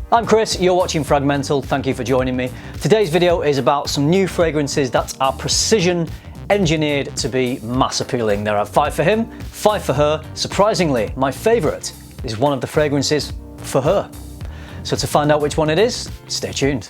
I'm Chris, you're watching FRAG-MENTAL, thank you for joining me. Today's video is about some new fragrances that are precision engineered to be mass appealing. There are 5 for him, 5 for her. Surprisingly, my favourite is one of the fragrances for her. So to find out which one it is, stay tuned.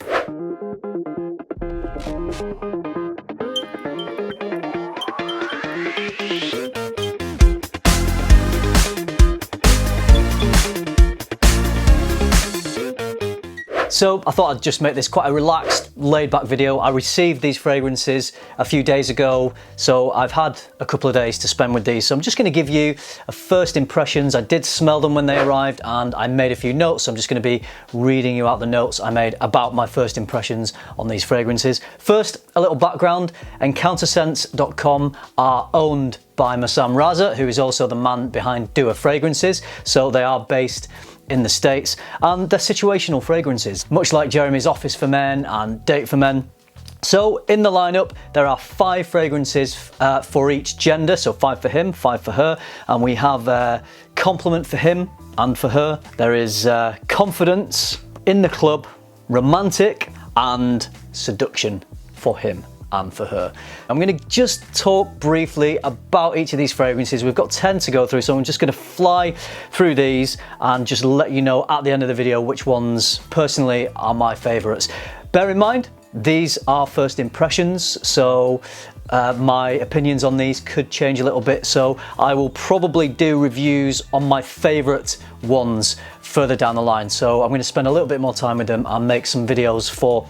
So I thought I'd just make this quite a relaxed, laid-back video. I received these fragrances a few days ago, so I've had a couple of days to spend with these. So I'm just going to give you a first impressions. I did smell them when they arrived and I made a few notes. So I'm just going to be reading you out the notes I made about my first impressions on these fragrances. First, a little background. EncounterScents.com are owned by Massam Raza, who is also the man behind Dua Fragrances. So they are based in the States, and they're situational fragrances, much like Jeremy's Office for Men and Date for Men. So in the lineup, there are 5 fragrances for each gender, so 5 for him, 5 for her, and we have Compliment for him and for her. There is Confidence, In the Club, Romantic, and Seduction for him and for her. I'm going to just talk briefly about each of these fragrances. We've got 10 to go through, so I'm just going to fly through these and just let you know at the end of the video which ones personally are my favourites. Bear in mind, these are first impressions, so my opinions on these could change a little bit, so I will probably do reviews on my favourite ones further down the line. So I'm going to spend a little bit more time with them and make some videos for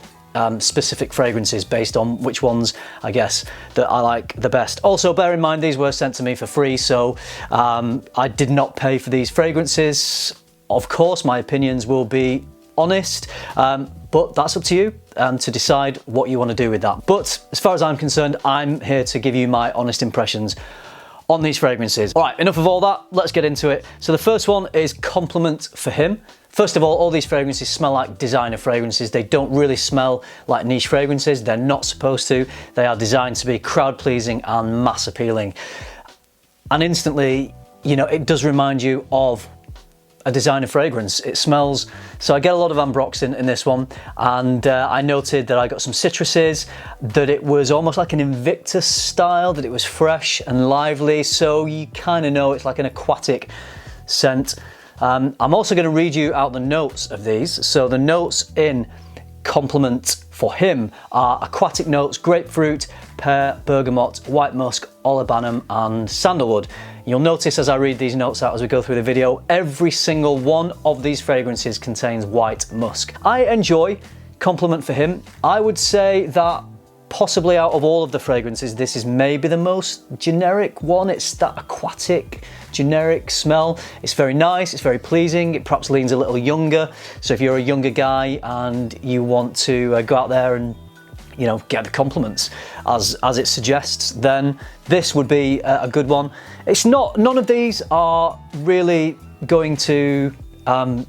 specific fragrances based on which ones I guess that I like the best. Also bear in mind these were sent to me for free, so I did not pay for these fragrances. Of course my opinions will be honest, but that's up to you to decide what you want to do with that. But as far as I'm concerned, I'm here to give you my honest impressions on these fragrances. All right, enough of all that, let's get into it. So the first one is Compliment for him. First of all these fragrances smell like designer fragrances. They don't really smell like niche fragrances. They're not supposed to. They are designed to be crowd pleasing and mass appealing. And instantly, you know, it does remind you of a designer fragrance. It smells, so I get a lot of ambroxan in this one, and I noted that I got some citruses, that it was almost like an Invictus style, that it was fresh and lively, so you kind of know it's like an aquatic scent. I'm also going to read you out the notes of these. So the notes in Compliment for him are aquatic notes: grapefruit, pear, bergamot, white musk, olibanum and sandalwood. You'll notice as I read these notes out as we go through the video, every single one of these fragrances contains white musk. I enjoy Compliment for him. I would say that possibly out of all of the fragrances, this is maybe the most generic one. It's that aquatic, generic smell. It's very nice, it's very pleasing. It perhaps leans a little younger. So if you're a younger guy and you want to go out there and, you know, get the compliments as it suggests, then this would be a good one. It's not, none of these are really going to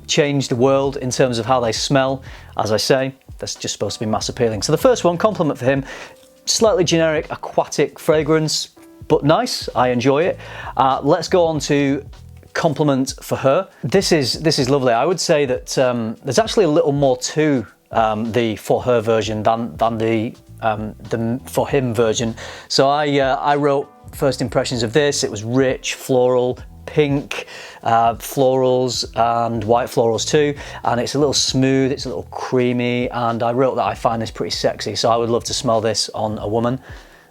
change the world in terms of how they smell. As I say, that's just supposed to be mass appealing. So the first one, Compliment for him, slightly generic aquatic fragrance, but nice, I enjoy it. Let's go on to Compliment for her. This is lovely. I would say that there's actually a little more to the for her version than the for him version. So I wrote first impressions of this. It was rich, floral, pink florals and white florals too, and it's a little smooth, it's a little creamy, and I wrote that I find this pretty sexy, so I would love to smell this on a woman.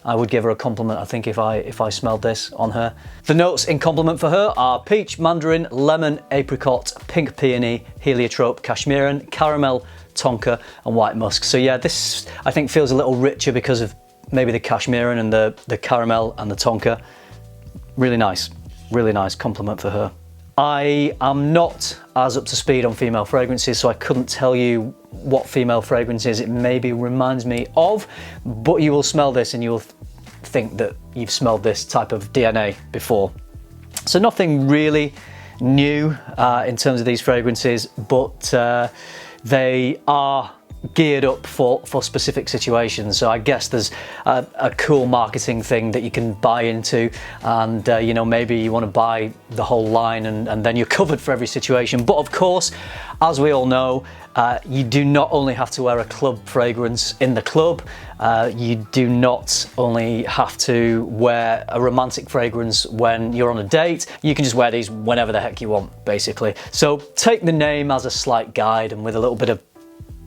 I would give her a compliment, I think, if I smelled this on her. The notes in Compliment for her are peach, mandarin, lemon, apricot, pink peony, heliotrope, cashmeran, caramel, tonka and white musk. So yeah, this I think feels a little richer because of maybe the cashmeran and the caramel and the tonka. Really nice compliment for her. I am not as up to speed on female fragrances, so I couldn't tell you what female fragrances it maybe reminds me of, but you will smell this and you will think that you've smelled this type of DNA before. So nothing really new in terms of these fragrances, but they are geared up for specific situations. So I guess there's a cool marketing thing that you can buy into, and you know, maybe you want to buy the whole line and then you're covered for every situation. But of course, as we all know, You do not only have to wear a club fragrance in the club, you do not only have to wear a romantic fragrance when you're on a date, you can just wear these whenever the heck you want, basically. So take the name as a slight guide and with a little bit of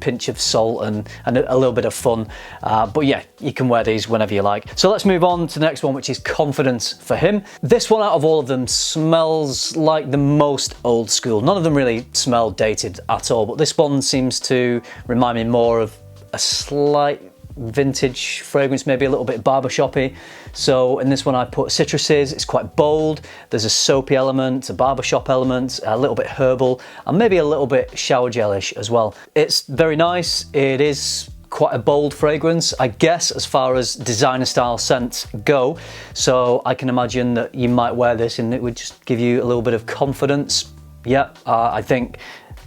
pinch of salt and a little bit of fun, but yeah, you can wear these whenever you like. So let's move on to the next one, which is Confidence for him. This one out of all of them smells like the most old school. None of them really smell dated at all, but this one seems to remind me more of a slight vintage fragrance, maybe a little bit barbershoppy. So in this one I put citruses. It's quite bold. There's a soapy element, a barbershop element, a little bit herbal, and maybe a little bit shower gelish as well. It's very nice. It is quite a bold fragrance, I guess, as far as designer style scents go. So I can imagine that you might wear this and it would just give you a little bit of confidence. Yeah, I think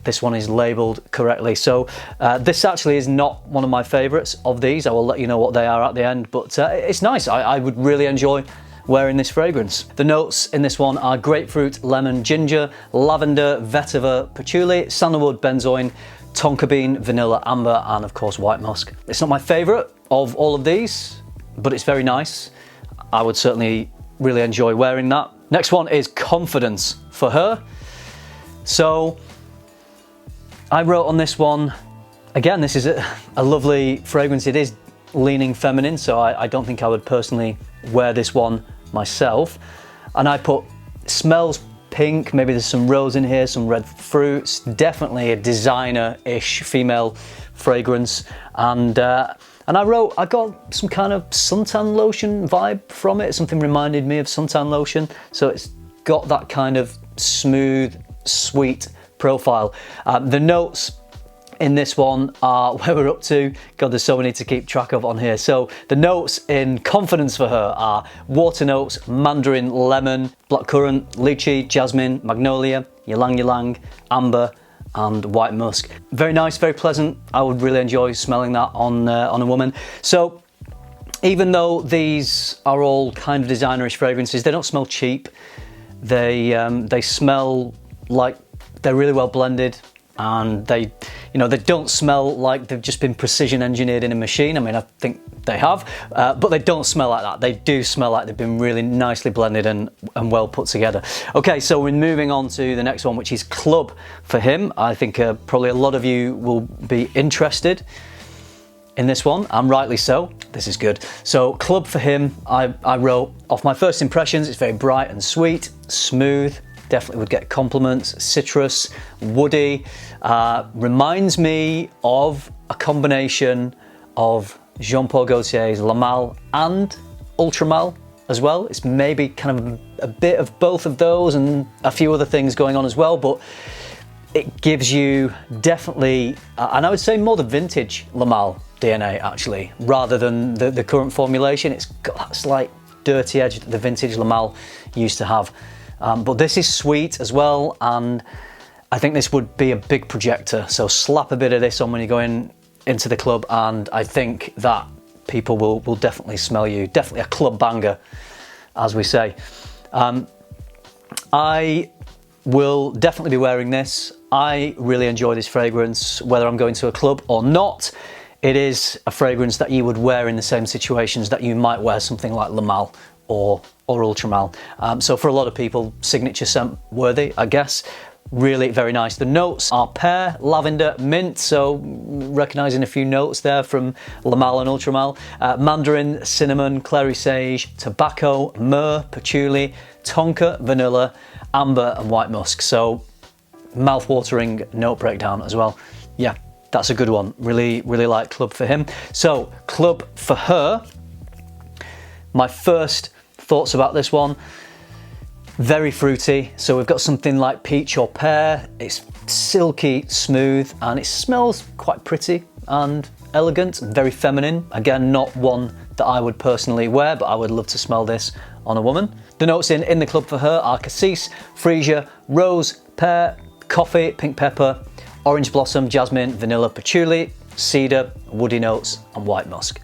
this one is labelled correctly. So this actually is not one of my favourites of these. I will let you know what they are at the end, but it's nice. I would really enjoy wearing this fragrance. The notes in this one are grapefruit, lemon, ginger, lavender, vetiver, patchouli, sandalwood, benzoin, tonka bean, vanilla, amber, and of course white musk. It's not my favourite of all of these, but it's very nice. I would certainly really enjoy wearing that. Next one is Confidence for her. So I wrote on this one, again, this is a lovely fragrance. It is leaning feminine, so I don't think I would personally wear this one myself. And I put smells pink, maybe there's some rose in here, some red fruits, definitely a designer-ish female fragrance. And I wrote, I got some kind of suntan lotion vibe from it. Something reminded me of suntan lotion. So it's got that kind of smooth, sweet profile. The notes in this one are where we're up to. God, there's so many to keep track of on here. So the notes in Confidence for her are water notes, mandarin, lemon, blackcurrant, lychee, jasmine, magnolia, ylang ylang, amber, and white musk. Very nice, very pleasant. I would really enjoy smelling that on a woman. So even though these are all kind of designerish fragrances, they don't smell cheap. They smell like they're really well blended, and they don't smell like they've just been precision engineered in a machine. I mean, I think they have, but they don't smell like that. They do smell like they've been really nicely blended and well put together. Okay, so we're moving on to the next one, which is Club for him. I think probably a lot of you will be interested in this one, and rightly so. This is good. So Club for him, I wrote, off my first impressions, it's very bright and sweet, smooth, definitely would get compliments, citrus, woody, reminds me of a combination of Jean Paul Gaultier's La Malle and Ultra Malle as well. It's maybe kind of a bit of both of those and a few other things going on as well, but it gives you definitely, and I would say more the vintage La Malle DNA actually, rather than the current formulation. It's got that slight dirty edge that the vintage La Malle used to have. But this is sweet as well, and I think this would be a big projector. So slap a bit of this on when you're going into the club, and I think that people will definitely smell you. Definitely a club banger, as we say. I will definitely be wearing this. I really enjoy this fragrance, whether I'm going to a club or not. It is a fragrance that you would wear in the same situations that you might wear something like La Malle or Ultra Malle. So for a lot of people, signature scent worthy, I guess. Really very nice. The notes are pear, lavender, mint, so recognizing a few notes there from La Malle and Ultra Malle. Mandarin, cinnamon, clary sage, tobacco, myrrh, patchouli, tonka, vanilla, amber, and white musk. So mouth-watering note breakdown as well. Yeah, that's a good one. Really like Club for him. So Club for her, my first thoughts about this one, very fruity. So we've got something like peach or pear. It's silky smooth, and it smells quite pretty and elegant, very feminine. Again, not one that I would personally wear, but I would love to smell this on a woman. The notes in the Club for her are cassis, freesia, rose, pear, coffee, pink pepper, orange blossom, jasmine, vanilla, patchouli, cedar, woody notes, and white musk.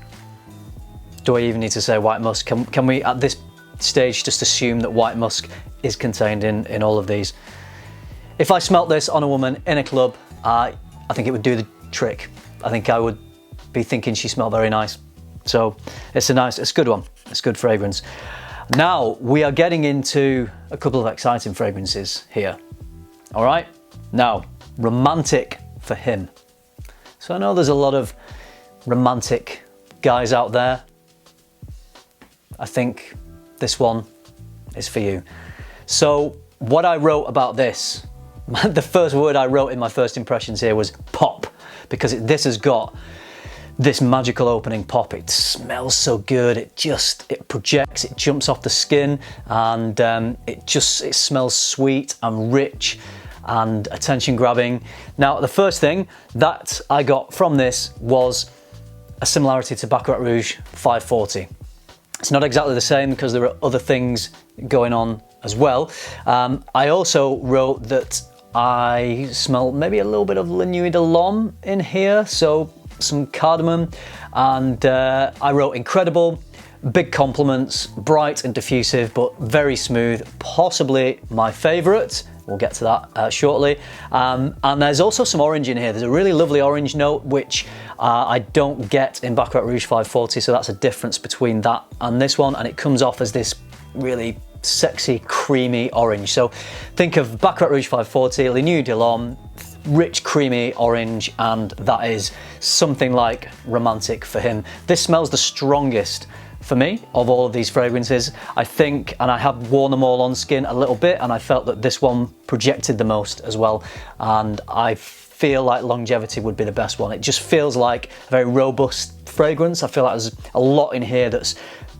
Do I even need to say white musk? Can we at this stage just assume that white musk is contained in all of these? If I smelt this on a woman in a club, I I think it would do the trick. I think I would be thinking she smelled very nice. So it's a good one. It's a good fragrance. Now we are getting into a couple of exciting fragrances here. All right, now romantic for him. So I know there's a lot of romantic guys out there. I think this one is for you. So what I wrote about this, the first word I wrote in my first impressions here was pop, because this has got this magical opening pop. It smells so good. It projects, it jumps off the skin, and it smells sweet and rich and attention grabbing. Now, the first thing that I got from this was a similarity to Baccarat Rouge 540. It's not exactly the same because there are other things going on as well. I also wrote that I smell maybe a little bit of La Nuit de l'Homme in here, so some cardamom, and I wrote incredible, big compliments, bright and diffusive, but very smooth, possibly my favourite. We'll get to that shortly. And there's also some orange in here. There's a really lovely orange note, which I don't get in Baccarat Rouge 540, so that's a difference between that and this one, and it comes off as this really sexy, creamy orange. So think of Baccarat Rouge 540, La Nuit de l'Homme, rich, creamy orange, and that is something like romantic for him. This smells the strongest for me of all of these fragrances, I think, and I have worn them all on skin a little bit, and I felt that this one projected the most as well, and I feel like longevity would be the best one. It just feels like a very robust fragrance. I feel like there's a lot in here that's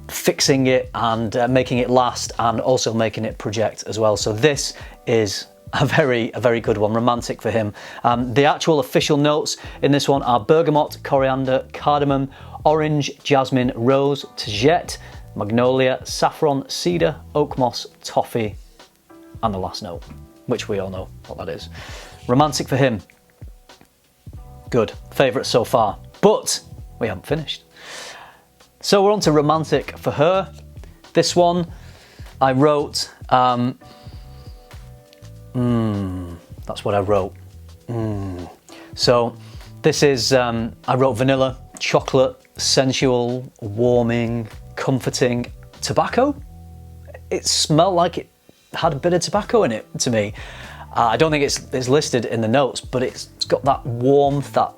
fixing it and making it last, and also making it project as well. So this is a very good one, romantic for him. The actual official notes in this one are bergamot, coriander, cardamom, orange, jasmine, rose, tagette, magnolia, saffron, cedar, oak moss, toffee, and the last note, which we all know what that is. Romantic for him. Good. Favourite so far. But we haven't finished. So we're on to romantic for her. This one I wrote, that's what I wrote. So this is, I wrote vanilla, chocolate, sensual, warming, comforting, tobacco. It smelled like it had a bit of tobacco in it to me. I don't think it's listed in the notes, but it's got that warmth, that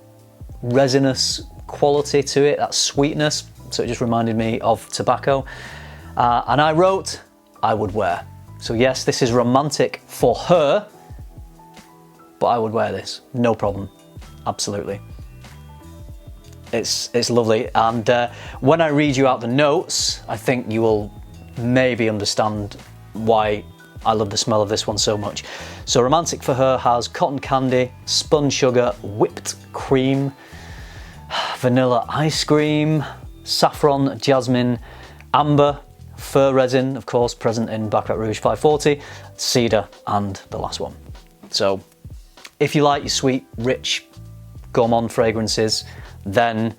resinous quality to it, that sweetness. So it just reminded me of tobacco. And I wrote, I would wear. So yes, this is romantic for her, but I would wear this, no problem, absolutely. It's lovely, and when I read you out the notes, I think you will maybe understand why I love the smell of this one so much. So romantic for her has cotton candy, spun sugar, whipped cream, vanilla ice cream, saffron, jasmine, amber, fir resin, of course, present in Baccarat Rouge 540, cedar, and the last one. So if you like your sweet, rich, gourmand fragrances, then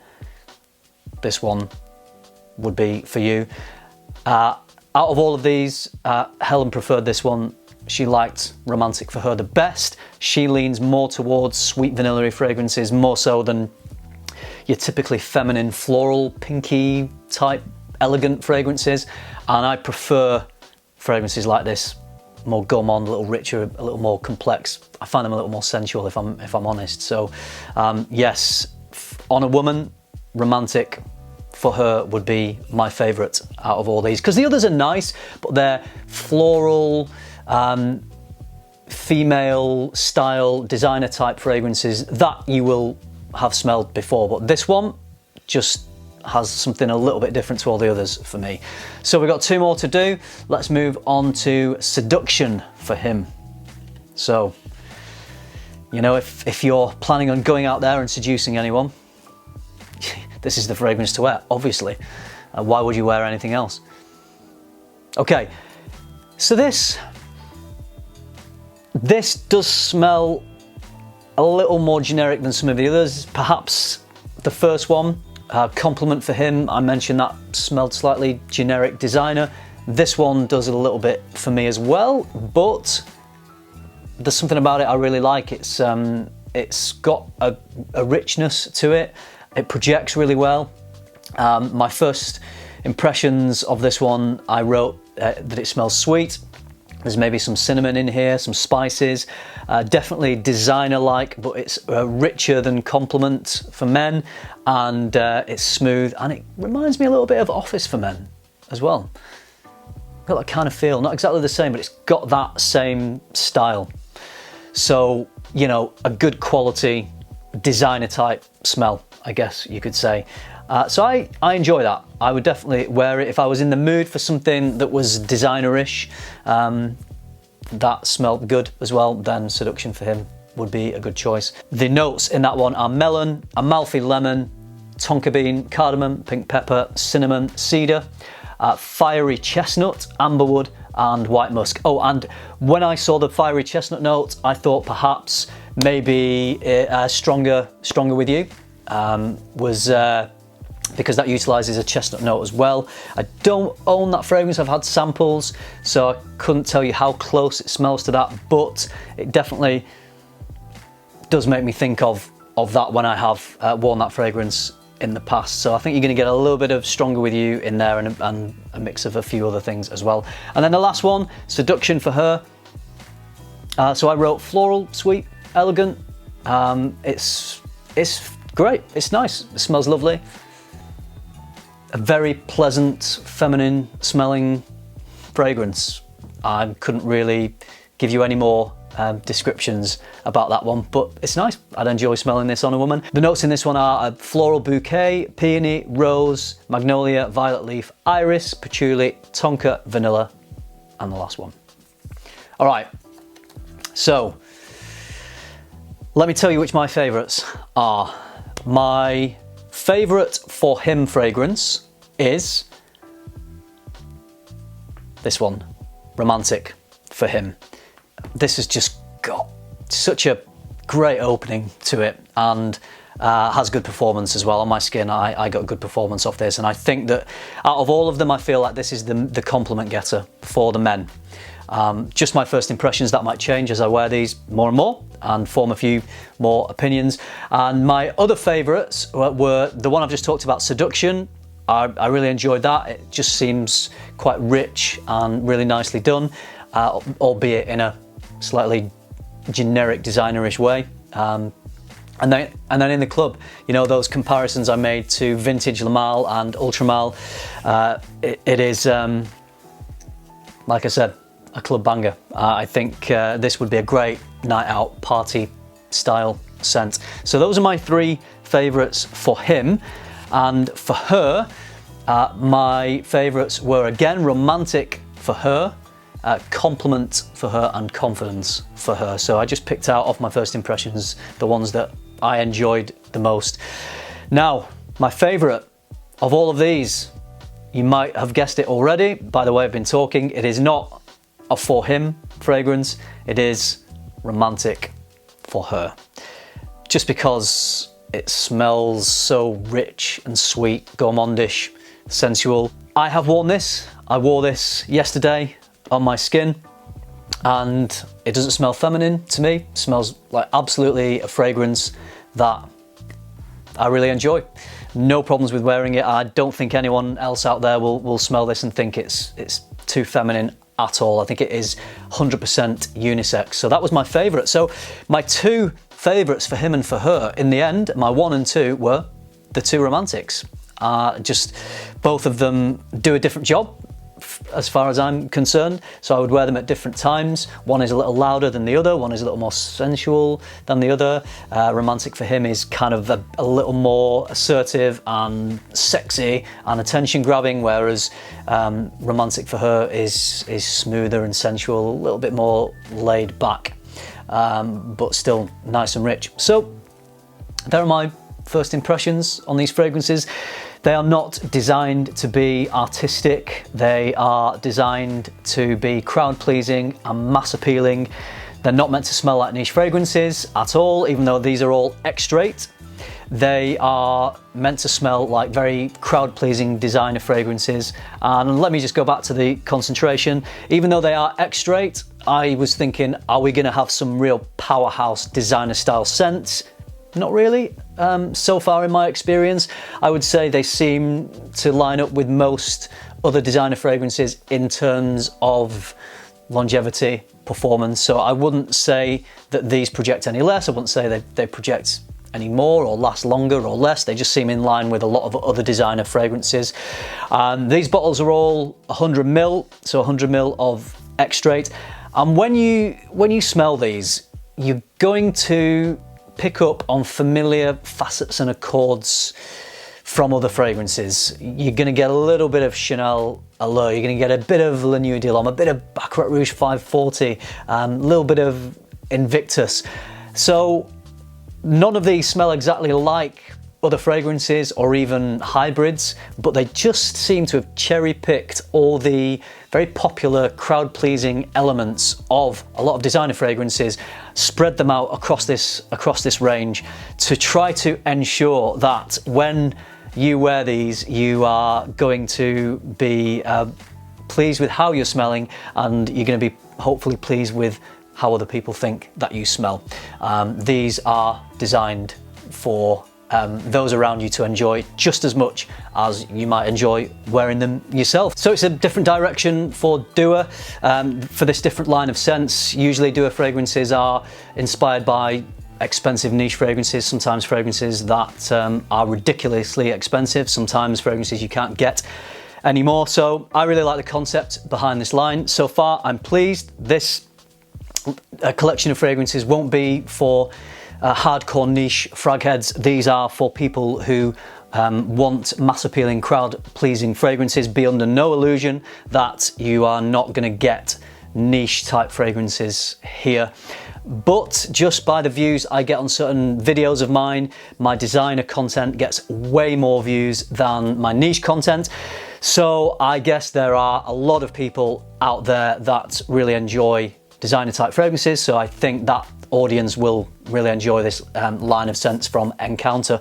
this one would be for you. Out of all of these, Helen preferred this one. She liked romantic for her the best. She leans more towards sweet vanilla fragrances, more so than your typically feminine, floral, pinky type, elegant fragrances. And I prefer fragrances like this, more gourmand, a little richer, a little more complex. I find them a little more sensual, if I'm honest. So yes, on a woman, romantic for her would be my favourite out of all these, because the others are nice, but they're floral, female style, designer type fragrances that you will have smelled before, but this one just has something a little bit different to all the others for me. So we've got two more to do. Let's move on to Seduction for him. So, you know, if you're planning on going out there and seducing anyone, this is the fragrance to wear, obviously. Why would you wear anything else? Okay, so this does smell a little more generic than some of the others. Perhaps the first one, compliment for him, I mentioned that smelled slightly generic designer. This one does a little bit for me as well, but there's something about it I really like. It's It's got a richness to it. It projects really well. My first impressions of this one, I wrote that it smells sweet. There's maybe some cinnamon in here, some spices, definitely designer-like, but it's richer than Compliment for Men, and it's smooth, and it reminds me a little bit of Office for Men as well. Got that kind of feel, not exactly the same, but it's got that same style. So, you know, a good quality designer type smell, I guess you could say. So I enjoy that. I would definitely wear it if I was in the mood for something that was designer-ish, that smelled good as well, then Seduction for him would be a good choice. The notes in that one are melon, Amalfi lemon, tonka bean, cardamom, pink pepper, cinnamon, cedar, fiery chestnut, amberwood, and white musk. Oh, and when I saw the fiery chestnut note, I thought perhaps maybe stronger with you because that utilises a chestnut note as well. I don't own that fragrance, I've had samples, so I couldn't tell you how close it smells to that, but it definitely does make me think of that when I have worn that fragrance in the past. So I think you're going to get a little bit of stronger with you in there, and a mix of a few other things as well. And then the last one, Seduction for her. So I wrote floral, sweet, elegant. It's great, it's nice, it smells lovely. A very pleasant, feminine smelling fragrance. I couldn't really give you any more descriptions about that one, but it's nice. I'd enjoy smelling this on a woman. The notes in this one are a floral bouquet, peony, rose, magnolia, violet leaf, iris, patchouli, tonka, vanilla, and the last one. All right, so let me tell you which my favourites are. My favourite for him fragrance is this one, Romantic for him. This has just got such a great opening to it, and has good performance as well on my skin. I got good performance off this, and I think that out of all of them, I feel like this is the compliment getter for the men. Just my first impressions, that might change as I wear these more and more and form a few more opinions. And my other favourites were the one I've just talked about, Seduction. I really enjoyed that. It just seems quite rich and really nicely done, albeit in a slightly generic designerish way. And then in the club, you know, those comparisons I made to vintage Le Male and Ultra Male, it is, like I said, a club banger. I think this would be a great night out party style scent. So those are my three favourites for him. And for her, my favourites were again Romantic for her, Compliment for her, and Confidence for her. So I just picked out off my first impressions the ones that I enjoyed the most. Now, my favourite of all of these, you might have guessed it already by the way I've been talking, it is not a for him fragrance, it is Romantic for her. Just because it smells so rich and sweet, gourmandish, sensual. I have worn this. I wore this yesterday on my skin, and it doesn't smell feminine to me. It smells like absolutely a fragrance that I really enjoy. No problems with wearing it. I don't think anyone else out there will smell this and think it's too feminine at all. I think it is 100% unisex. So that was my favourite. So my two favourites for him and for her, in the end, my 1 and 2 were the two Romantics. Just both of them do a different job as far as I'm concerned, so I would wear them at different times. One is a little louder than the other, one is a little more sensual than the other. Romantic for him is kind of a little more assertive and sexy and attention grabbing, whereas Romantic for her is smoother and sensual, a little bit more laid back, but still nice and rich. So there are my first impressions on these fragrances. They are not designed to be artistic. They are designed to be crowd pleasing and mass appealing. They're not meant to smell like niche fragrances at all, even though these are all X-Straight. They are meant to smell like very crowd-pleasing designer fragrances. And let me just go back to the concentration. Even though they are X-straight, I was thinking, are we going to have some real powerhouse designer style scents? Not really. So far in my experience, I would say they seem to line up with most other designer fragrances in terms of longevity, performance. So I wouldn't say that these project any less. I wouldn't say they project any more or last longer or less. They just seem in line with a lot of other designer fragrances. These bottles are all 100 ml, so 100 ml of X-straight. And when you smell these, you're going to pick up on familiar facets and accords from other fragrances. You're going to get a little bit of Chanel Allure, you're going to get a bit of La Nuit d'Homme, a bit of Baccarat Rouge 540, a little bit of Invictus. So none of these smell exactly like other fragrances or even hybrids, but they just seem to have cherry-picked all the very popular crowd-pleasing elements of a lot of designer fragrances, spread them out across this range to try to ensure that when you wear these, you are going to be pleased with how you're smelling, and you're going to be hopefully pleased with how other people think that you smell. These are designed for those around you to enjoy just as much as you might enjoy wearing them yourself. So it's a different direction for Dua for this different line of scents. Usually Dua fragrances are inspired by expensive niche fragrances, sometimes fragrances that are ridiculously expensive, sometimes fragrances you can't get anymore. So I really like the concept behind this line. So far I'm pleased. This collection of fragrances won't be for hardcore niche frag heads. These are for people who want mass appealing, crowd pleasing fragrances. Be under no illusion that you are not going to get niche type fragrances here. But just by the views I get on certain videos of mine, my designer content gets way more views than my niche content. So I guess there are a lot of people out there that really enjoy designer type fragrances. So I think that audience will really enjoy this line of scents from Encounter.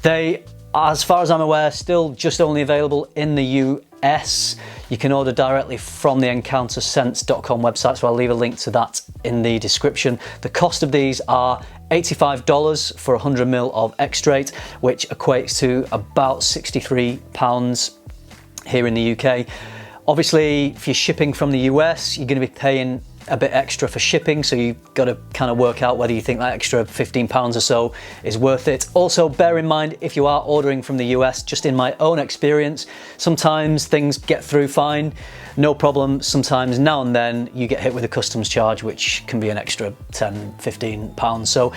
They, as far as I'm aware, still just only available in the US. You can order directly from the encounterscents.com website, so I'll leave a link to that in the description. The cost of these are $85 for 100 ml of X-straight, which equates to about £63 here in the UK. Obviously, if you're shipping from the US, you're going to be paying a bit extra for shipping, so you've got to kind of work out whether you think that extra £15 or so is worth it. Also, bear in mind, if you are ordering from the US, just in my own experience, sometimes things get through fine, no problem. Sometimes now and then you get hit with a customs charge, which can be an extra £10–15. So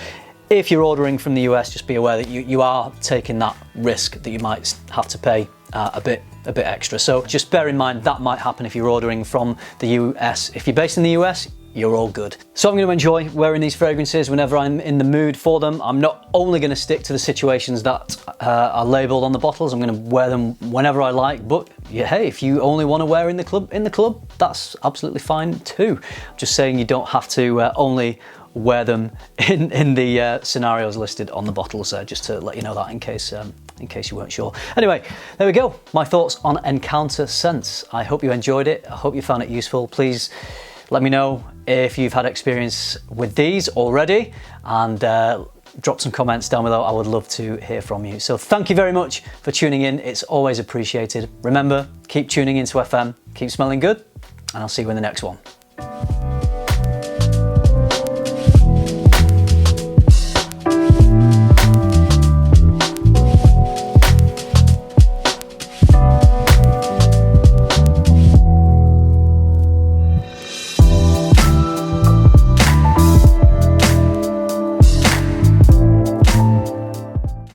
if you're ordering from the US, just be aware that you are taking that risk that you might have to pay a bit extra. So just bear in mind that might happen if you're ordering from the US. If you're based in the US, you're all good. So I'm going to enjoy wearing these fragrances whenever I'm in the mood for them. I'm not only going to stick to the situations that are labelled on the bottles. I'm going to wear them whenever I like. But yeah, hey, if you only want to wear in the club, that's absolutely fine too. I'm just saying you don't have to only wear them in the scenarios listed on the bottles there, just to let you know that in case you weren't sure. Anyway, there we go. My thoughts on Encounter Scents. I hope you enjoyed it. I hope you found it useful. Please let me know if you've had experience with these already, and drop some comments down below. I would love to hear from you. So thank you very much for tuning in. It's always appreciated. Remember, keep tuning into FM, keep smelling good, and I'll see you in the next one.